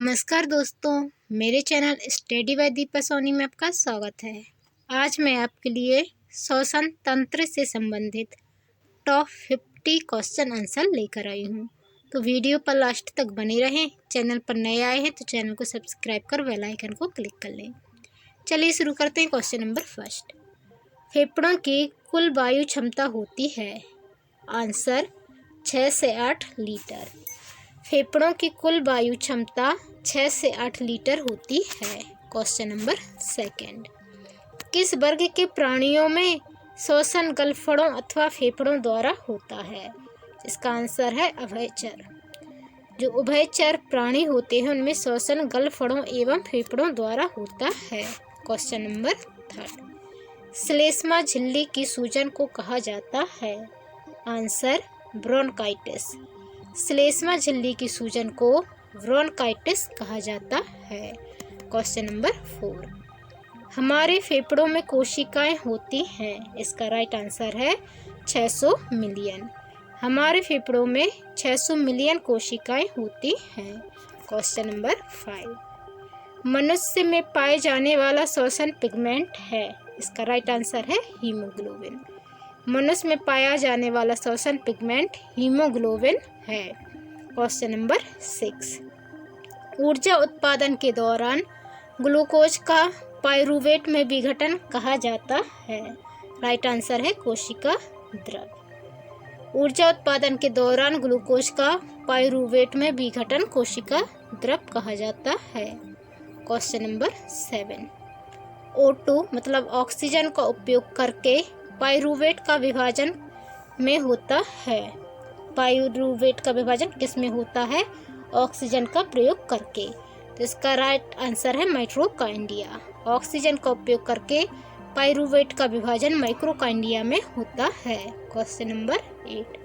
नमस्कार दोस्तों, मेरे channel study by Deepa Soni में आपका स्वागत है। आज मैं आपके लिए श्वसन तंत्र से संबंधित टॉप 50 क्वेश्चन आंसर लेकर आई हूँ। तो वीडियो पर लास्ट तक बने रहें। चैनल पर नए आए हैं तो चैनल को सब्सक्राइब कर बेल आइकन को क्लिक कर लें। चलिए शुरू करते हैं। क्वेश्चन नंबर फर्स्ट, फेफड़ों की कुल वायु क्षमता होती है? आंसर 6 से 8 लीटर। फेफड़ों की कुल वायु क्षमता 6 से 8 लीटर होती है। क्वेश्चन नंबर सेकंड, किस वर्ग के प्राणियों में श्वसन गलफड़ों अथवा फेफड़ों द्वारा होता है? इसका आंसर है उभयचर। जो उभयचर प्राणी होते हैं उनमें श्वसन गलफड़ों एवं फेफड़ों द्वारा होता है। क्वेश्चन नंबर थर्ड, श्लेष्मा झिल्ली की सूजन को कहा जाता है? Answer bronchitis. श्लेष्मा झिल्ली की सूजन को ब्रोंकाइटिस कहा जाता है। क्वेश्चन नंबर 4, हमारे फेफड़ों में कोशिकाएं होती हैं? इसका राइट आंसर है 600 मिलियन। हमारे फेफड़ों में 600 मिलियन कोशिकाएं होती हैं। क्वेश्चन नंबर 5, मनुष्य में पाए जाने वाला श्वसन पिगमेंट है? इसका राइट आंसर है हीमोग्लोबिन। मनुष्य में पाया जाने वाला श्वसन पिगमेंट हीमोग्लोबिन है। क्वेश्चन नंबर 6, ऊर्जा उत्पादन के दौरान ग्लूकोज का पाइरूवेट में विघटन कहा जाता है? राइट आंसर है कोशिका द्रव। ऊर्जा उत्पादन के दौरान ग्लूकोज का पाइरूवेट में विघटन कोशिका द्रव कहा जाता है। क्वेश्चन नंबर 7, O2 मतलब ऑक्सीजन का उपयोग करके पाइरूवेट का विभाजन में होता है? पाइरूवेट का विभाजन किस में होता है? ऑक्सीजन का प्रयोग करके। तो इसका राइट आंसर है माइटोकांड्रिया। ऑक्सीजन का उपयोग करके पाइरूवेट का विभाजन माइटोकांड्रिया में होता है। क्वेश्चन नंबर 8,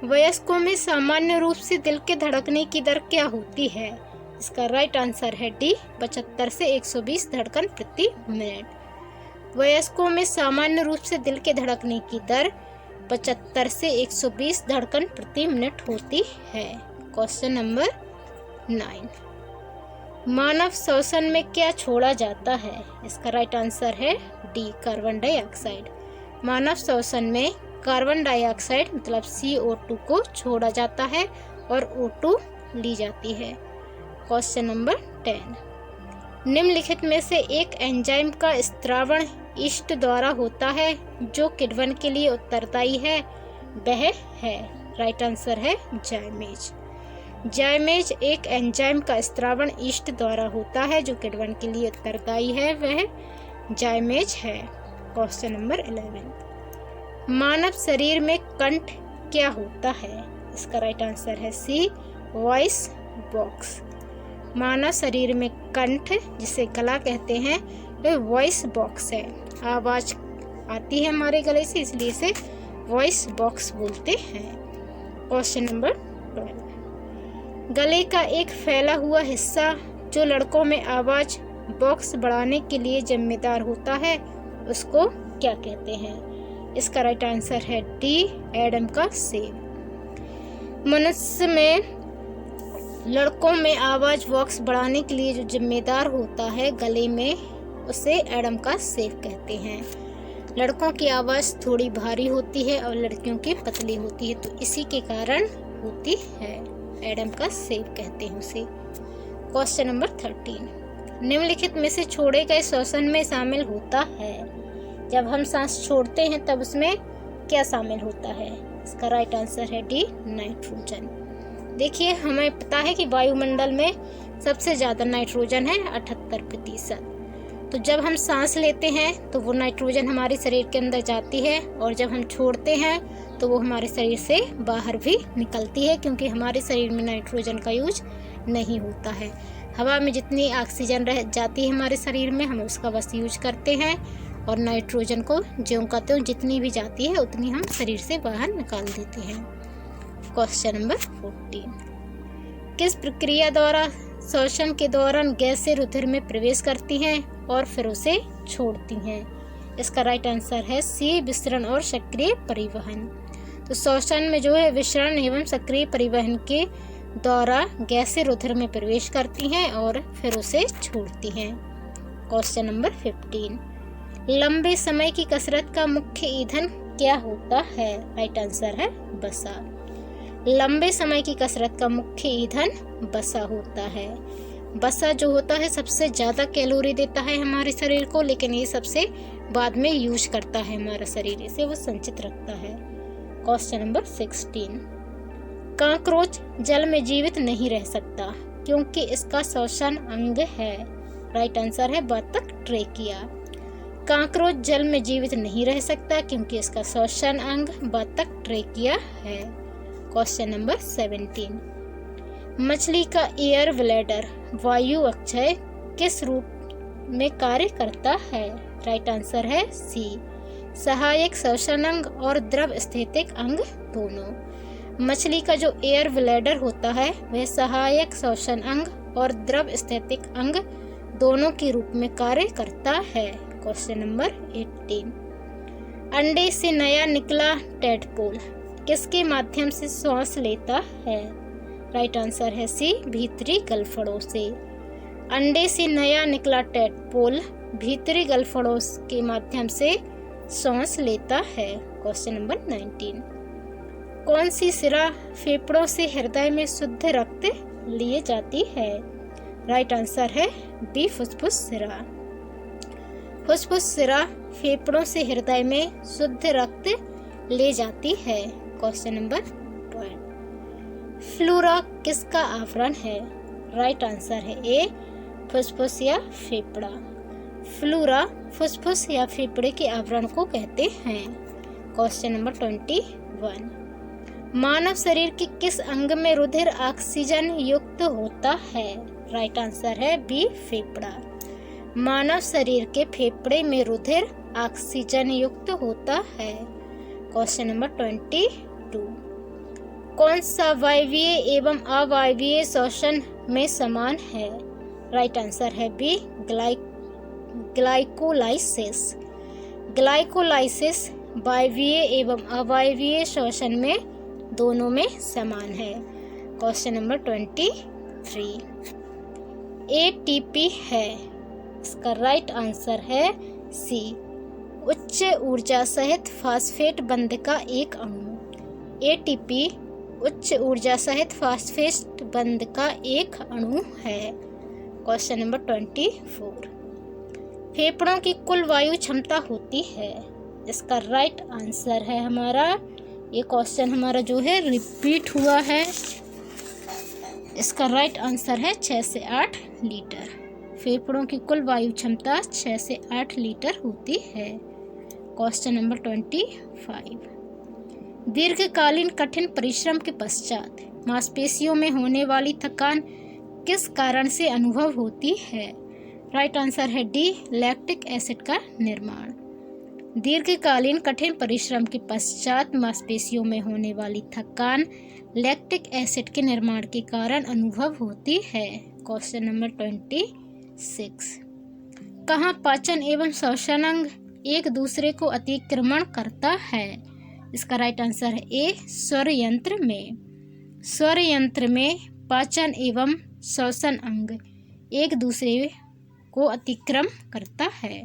वयस्कों में सामान्य रूप से दिल के धड़कने की दर क्या होती है? इसका राइट आंसर है डी 75 से 120 धड़कन प्रति मिनट। वयस्कों में सामान्य रूप से दिल के धड़कने की दर 75 से 120 धड़कन प्रति मिनट होती है। क्वेश्चन नंबर 9, मानव श्वसन में क्या छोड़ा जाता है? इसका राइट आंसर है डी कार्बन डाइऑक्साइड। मानव श्वसन में कार्बन डाइऑक्साइड मतलब CO2 को छोड़ा जाता है और O2 ली जाती है। क्वेश्चन नंबर 10, निम्नलिखित में से एक एंजाइम का स्त्रावण ईस्ट द्वारा होता है जो किण्वन के लिए उत्तरदायी है, वह है? राइट आंसर है जाइमेज। जाइमेज एक एंजाइम का स्त्रावण ईस्ट द्वारा होता है जो किण्वन के लिए उत्तरदायी है, वह जाइमेज है। क्वेश्चन नंबर 11, मानव शरीर में कंठ क्या होता है? इसका राइट आंसर है सी वॉइस बॉक्स। मानव शरीर में कंठ जिसे गला कहते हैं वह वॉइस बॉक्स है। आवाज आती है हमारे गले से, इसलिए इसे वॉइस बॉक्स बोलते हैं। क्वेश्चन नंबर 12, गले का एक फैला हुआ हिस्सा जो लड़कों में आवाज बॉक्स बढ़ाने के लिए जिम्मेदार होता है उसको क्या कहते हैं? इसका राइट आंसर है डी एडम का सेब। मनुष्य में लड़कों में आवाज बॉक्स बढ़ाने के लिए जो जिम्मेदार होता है गले में, उसे एडम का सेब कहते हैं। लड़कों की आवाज़ थोड़ी भारी होती है और लड़कियों की पतली होती है, तो इसी के कारण होती है। एडम का सेब कहते हैं उसे। क्वेश्चन नंबर 13, निम्नलिखित में से छोड़े गए श्वसन में शामिल होता है? जब हम सांस छोड़ते हैं तब उसमें क्या शामिल होता है? इसका राइट आंसर है डी नाइट्रोजन। देखिए, हमें पता है कि वायुमंडल में सबसे ज़्यादा नाइट्रोजन है 78%। तो जब हम सांस लेते हैं तो वो नाइट्रोजन हमारे शरीर के अंदर जाती है और जब हम छोड़ते हैं तो वो हमारे शरीर से बाहर भी निकलती है, क्योंकि हमारे शरीर में नाइट्रोजन का यूज नहीं होता है। हवा में जितनी ऑक्सीजन रह जाती है हमारे शरीर में, हम उसका बस यूज करते हैं और नाइट्रोजन को ज्यों का त्यों जितनी भी जाती है उतनी हम शरीर से बाहर निकाल देते हैं। क्वेश्चन नंबर 14, किस प्रक्रिया द्वारा श्वसन के दौरान गैसें रुधिर में प्रवेश करती हैं और फिर उसे छोड़ती हैं? इसका राइट आंसर है सी विसरण और सक्रिय परिवहन। तो श्वसन में जो है विसरण एवं सक्रिय परिवहन के द्वारा गैसें रुधिर में प्रवेश करती हैं और फिर उसे छोड़ती हैं। क्वेश्चन नंबर 15, लंबे समय की कसरत का मुख्य ईंधन क्या होता है? राइट आंसर है वसा। लंबे समय की कसरत का मुख्य ईंधन वसा होता है। वसा जो होता है सबसे ज़्यादा कैलोरी देता है हमारे शरीर को, लेकिन ये सबसे बाद में यूज करता है हमारा शरीर, इसे वो संचित रखता है। क्वेश्चन नंबर 16, काकरोच जल में जीवित नहीं रह सकता क्योंकि इसका श्वसन अंग है। राइट आंसर है बतख ट्रेकिया। काकरोच जल में जीवित नहीं रह सकता क्योंकि इसका श्वसन अंग बतख ट्रेकिया है। क्वेश्चन नंबर 17, मछली का एयर ब्लैडर वायु अक्षय किस रूप में कार्य करता है? राइट आंसर है सी, सहायक श्वसन अंग और द्रव स्थितिक अंग दोनों। मछली का जो एयर ब्लैडर होता है वह सहायक श्वसन अंग और द्रव स्थितिक अंग दोनों के रूप में कार्य करता है। क्वेश्चन नंबर 18, अंडे से नया निकला टैडपोल किसके माध्यम से श्वास लेता है? राइट आंसर है सी, भीतरी गलफड़ों से। अंडे से नया निकला टैडपोल भीतरी गलफड़ों के माध्यम से सांस लेता है। क्वेश्चन नंबर 19, कौन सी सिरा फेफड़ों से हृदय में शुद्ध रक्त लिए जाती है? राइट आंसर है बी, फुसफुस सिरा। फुसफुस सिरा फेफड़ों से हृदय में शुद्ध रक्त ले जाती है। क्वेश्चन नंबर 12, फ्लोरा किसका आवरण है? राइट आंसर है ए, फुसफुस या फेफड़ा। फ्लोरा फुसफुस या फेफड़े के आवरण को कहते हैं। क्वेश्चन नंबर 21, मानव शरीर के किस अंग में रुधिर ऑक्सीजन युक्त होता है? राइट आंसर है बी, फेफड़ा। मानव शरीर के फेफड़े में रुधिर ऑक्सीजन युक्त होता है। क्वेश्चन नंबर 22, कौन सा वायवीय एवं अवायवीय श्वसन में समान है? राइट आंसर है बी, ग्लाइकोलाइसिस। ग्लाइकोलाइसिस वायवीय एवं अवायवीय श्वसन में दोनों में समान है। क्वेश्चन नंबर 23, एटीपी है, इसका राइट आंसर है सी, उच्च ऊर्जा सहित फास्फेट बंध का एक अणु। एटीपी उच्च ऊर्जा सहित फास्फेट बंध का एक अणु है। क्वेश्चन नंबर 24, फेफड़ों की कुल वायु क्षमता होती है, इसका राइट आंसर है हमारा, ये क्वेश्चन हमारा जो है रिपीट हुआ है, इसका राइट आंसर है 6 से 8 लीटर। फेफड़ों की कुल वायु क्षमता 6 से 8 लीटर होती है। क्वेश्चन नंबर 25, दीर्घकालीन कठिन परिश्रम के पश्चात मांसपेशियों में होने वाली थकान किस कारण से अनुभव होती है? राइट आंसर है डी, लैक्टिक एसिड का निर्माण। दीर्घकालीन कठिन परिश्रम के पश्चात मांसपेशियों में होने वाली थकान लैक्टिक एसिड के निर्माण के कारण अनुभव होती है। क्वेश्चन नंबर 26, कहाँ पाचन एवं श्वसन अंग एक दूसरे को अतिक्रमण करता है? इसका राइट आंसर है ए, स्वर यंत्र में। स्वर यंत्र में पाचन एवं श्वसन अंग एक दूसरे को अतिक्रम करता है।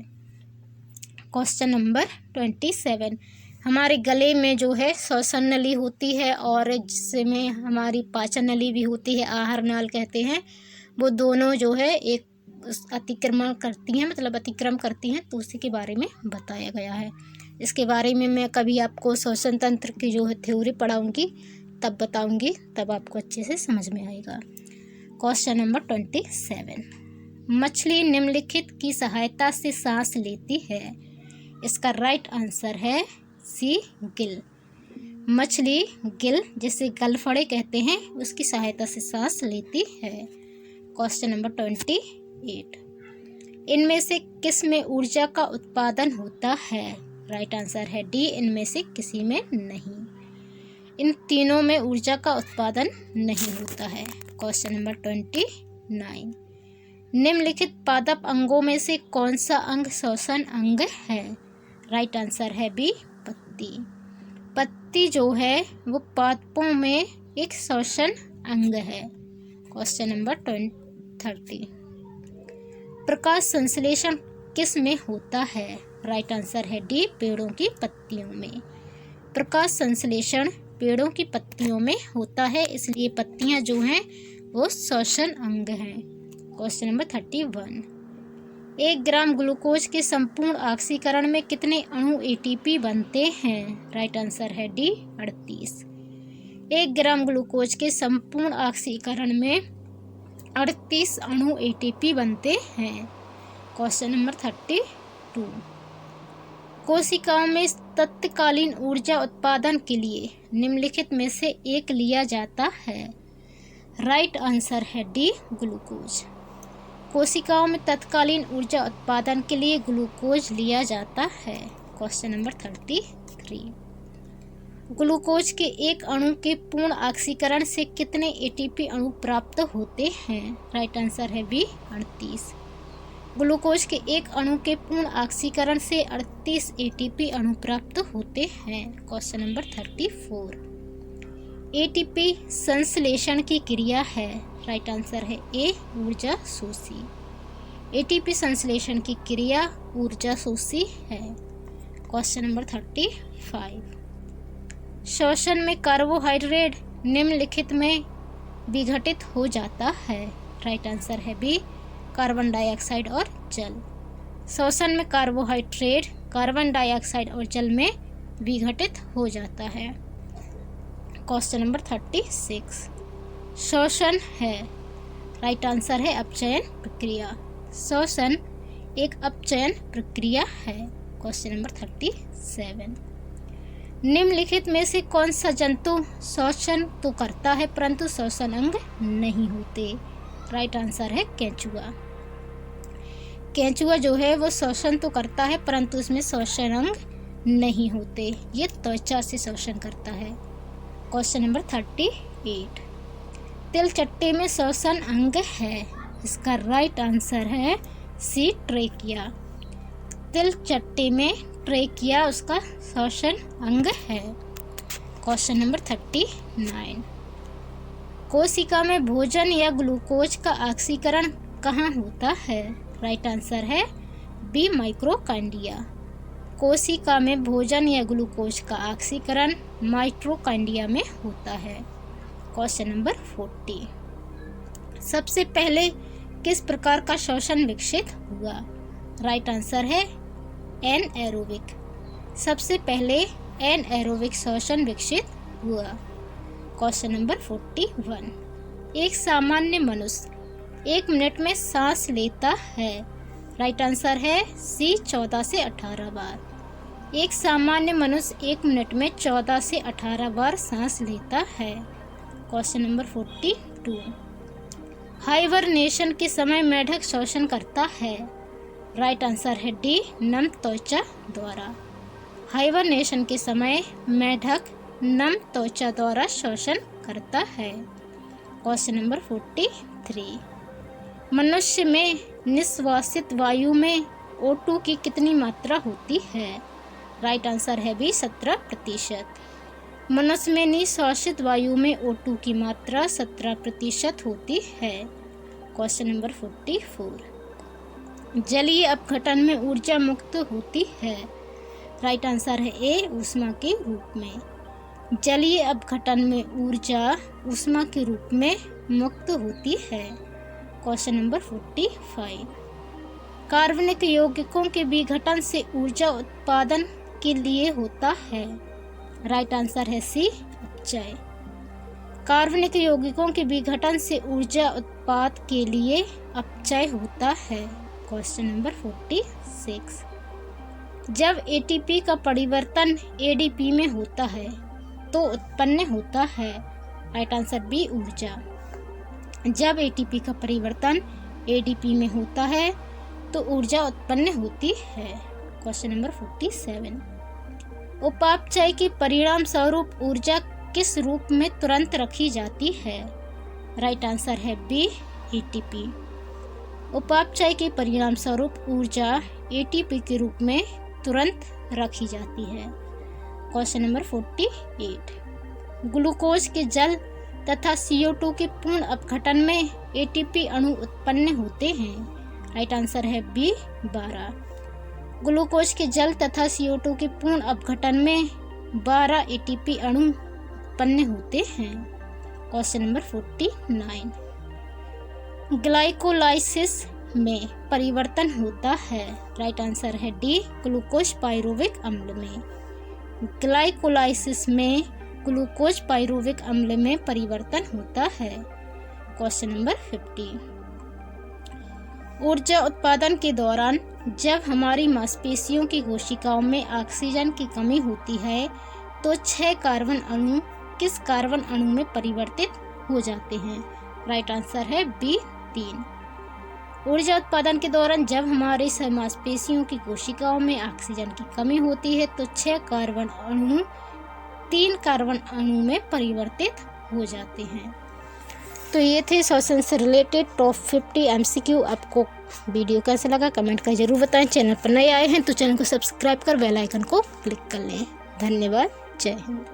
क्वेश्चन नंबर 27, हमारे गले में जो है श्वसन नली होती है और जिसमें हमारी पाचन नली भी होती है, आहार नाल कहते हैं, वो दोनों जो है एक अतिक्रमण करती हैं, मतलब अतिक्रम करती हैं, तो उसी के बारे में बताया गया है। इसके बारे में मैं कभी आपको श्वसन तंत्र की जो है थ्योरी पढ़ाऊंगी, तब बताऊंगी, तब आपको अच्छे से समझ में आएगा। क्वेश्चन नंबर 27, मछली निम्नलिखित की सहायता से सांस लेती है, इसका राइट आंसर है सी, गिल। मछली गिल, जिसे गलफड़े कहते हैं, उसकी सहायता से सांस लेती है। क्वेश्चन नंबर 28, इनमें से किस में ऊर्जा का उत्पादन होता है? राइट आंसर है डी, इनमें से किसी में नहीं। इन तीनों में ऊर्जा का उत्पादन नहीं होता है। क्वेश्चन नंबर 29, निम्नलिखित पादप अंगों में से कौन सा अंग श्वसन अंग है? राइट आंसर है बी, पत्ती। पत्ती जो है वो पादपों में एक श्वसन अंग है। Question number 30। प्रकाश संश्लेषण किस में होता है? राइट आंसर है डी, पेड़ों की पत्तियों में। प्रकाश संश्लेषण पेड़ों की पत्तियों में होता है, इसलिए पत्तियां जो हैं वो श्वसन अंग हैं। Question number 31। 1 ग्राम ग्लूकोज के संपूर्ण ऑक्सीकरण में कितने अणु एटीपी बनते हैं? राइट आंसर है डी, 38। 1 ग्राम ग्लूकोज के संपूर्ण ऑक्सीकरण में 38 अणु एटीपी बनते हैं। Question number 32। कोशिकाओं में तत्कालीन ऊर्जा उत्पादन के लिए निम्नलिखित में से एक लिया जाता है। राइट आंसर है डी, ग्लूकोज। कोशिकाओं में तत्कालीन ऊर्जा उत्पादन के लिए ग्लूकोज लिया जाता है। Question number 33। ग्लूकोज के एक अणु के पूर्ण ऑक्सीकरण से कितने एटीपी अणु प्राप्त होते हैं? राइट आंसर है बी, 38। ग्लूकोज के एक अणु के पूर्ण ऑक्सीकरण से 38 एटीपी अणु प्राप्त होते हैं। Question number 34। एटीपी संश्लेषण की क्रिया है। राइट आंसर है ए, ऊर्जा शोषी। एटीपी संश्लेषण की क्रिया ऊर्जा शोषी है। Question number 35। श्वसन में कार्बोहाइड्रेट निम्नलिखित में विघटित हो जाता है। राइट आंसर है बी, कार्बन डाइऑक्साइड और जल। श्वसन में कार्बोहाइड्रेट कार्बन डाइऑक्साइड और जल में विघटित हो जाता है। Question number 36। श्वसन है। राइट आंसर है अपचयन प्रक्रिया। श्वसन एक अपचयन प्रक्रिया है। Question number 37। निम्नलिखित में से कौन सा जंतु श्वसन तो करता है परंतु श्वसन अंग नहीं होते? राइट आंसर है केंचुआ। केंचुआ जो है वो श्वसन तो करता है परंतु उसमें श्वसन अंग नहीं होते, ये त्वचा से श्वसन करता है। Question number 38। तिलचट्टे में श्वसन अंग है। इसका राइट आंसर है सी, ट्रेकिया। तिलचट्टे में ट्रेकिया उसका श्वसन अंग है। Question number 39। कोशिका में भोजन या ग्लूकोज का ऑक्सीकरण कहाँ होता है? राइट आंसर है बी, माइक्रोकांडिया। कोशिका में भोजन या ग्लूकोज का ऑक्सीकरण माइक्रोकांडिया में होता है। Question number 40। सबसे पहले किस प्रकार का श्वसन विकसित हुआ? राइट आंसर है एनएरोबिक। सबसे पहले एनएरोबिक श्वसन विकसित हुआ। Question number 41। एक सामान्य मनुष्य 1 मिनट में सांस लेता है। राइट आंसर है सी, 14 से 18 बार। एक सामान्य मनुष्य 1 मिनट में 14 से 18 बार सांस लेता है। Question number 42। हाइबरनेशन के समय मेढक श्वसन करता है। राइट आंसर है डी, नम त्वचा द्वारा। हाइबरनेशन के समय मेढक नम त्वचा द्वारा श्वसन करता है। Question number 43। मनुष्य में निश्वासित वायु में O2 की कितनी मात्रा होती है? राइट आंसर है बी, 17%। मनुष्य में निश्वासित वायु में O2 की मात्रा 17% होती है। Question number 44। जलीय अपघटन में ऊर्जा मुक्त होती है। राइट आंसर है ए, ऊष्मा के रूप में। जलीय अपघटन में ऊर्जा ऊष्मा के रूप में मुक्त होती है। Question number 45। कार्बनिक यौगिकों के विघटन से ऊर्जा उत्पादन के लिए होता है। राइट आंसर है सी, अपचय। कार्बनिक यौगिकों के विघटन से ऊर्जा उत्पाद के लिए अपचय होता है। Question number 46। जब एटीपी का परिवर्तन एडीपी में होता है तो उत्पन्न होता है। राइट आंसर बी, ऊर्जा। जब एटीपी का परिवर्तन एडीपी में होता है तो ऊर्जा उत्पन्न होती है। Question number 47। उपापचय के परिणाम स्वरूप ऊर्जा किस रूप में तुरंत रखी जाती है? राइट आंसर है बी, एटीपी। उपापचय के परिणाम स्वरूप ऊर्जा एटीपी के रूप में तुरंत रखी जाती है। Question number 48। ग्लूकोज के जल तथा CO2 के पूर्ण अपघटन में ATP अणु उत्पन्न होते हैं। राइट आंसर है बी 12। ग्लूकोज के जल तथा CO2 के पूर्ण अपघटन में 12 ATP अणु उत्पन्न होते हैं। Question number 49। ग्लाइकोलाइसिस में परिवर्तन होता है। राइट आंसर है डी ग्लूकोज पाइरुविक अम्ल में। ग्लाइकोलाइसिस में ग्लूकोज पाइरुविक अम्ल में परिवर्तन होता है। Question number 50। ऊर्जा उत्पादन के दौरान जब हमारी मांसपेशियों की कोशिकाओं में ऑक्सीजन की कमी होती है तो 6 कार्बन अणु किस कार्बन अणु में परिवर्तित हो जाते हैं। राइट आंसर है बी 3। ऊर्जा उत्पादन के दौरान जब हमारी मांसपेशियों की कोशिकाओं में ऑक्सीजन की कमी होती है तो 6 कार्बन अणु 3 कार्बन अणु में परिवर्तित हो जाते हैं। तो ये थे श्वसन से रिलेटेड टॉप 50 MCQ। आपको वीडियो कैसा लगा कमेंट कर जरूर बताएं। चैनल पर नए आए हैं तो चैनल को सब्सक्राइब कर बेल आइकन को क्लिक कर लें। धन्यवाद। जय हिंद।